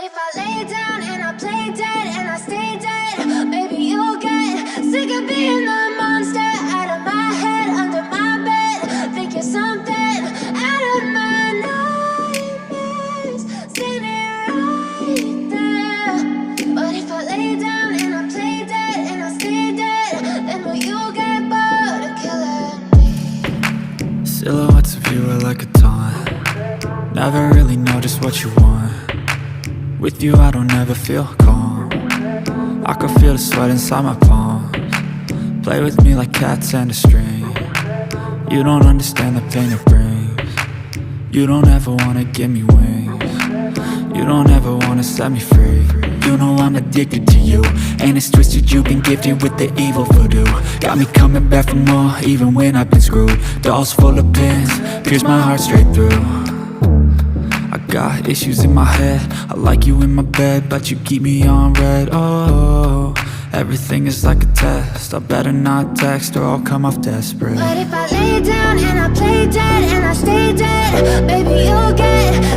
if I lay down and I play dead and I stay dead, baby, you'll get sick of being the monster out of my head, under my bed. Think you're something out of my nightmares, standing right there. But if I lay down and I play dead and I stay dead, then will you get bored of killing me? Silhouettes of you are like a taunt. Never really know just what you want. With you I don't ever feel calm. I can feel the sweat inside my palms. Play with me like cats and a string. You don't understand the pain it brings. You don't ever wanna give me wings. You don't ever wanna set me free. You know I'm addicted to you, and it's twisted, you've been gifted with the evil voodoo. Got me coming back for more, even when I've been screwed. Dolls full of pins, pierce my heart straight through. I got issues in my head, I like you in my bed, but you keep me on red. Oh, everything is like a test, I better not text or I'll come off desperate. But if I lay down and I play dead and I stay dead, baby, you'll get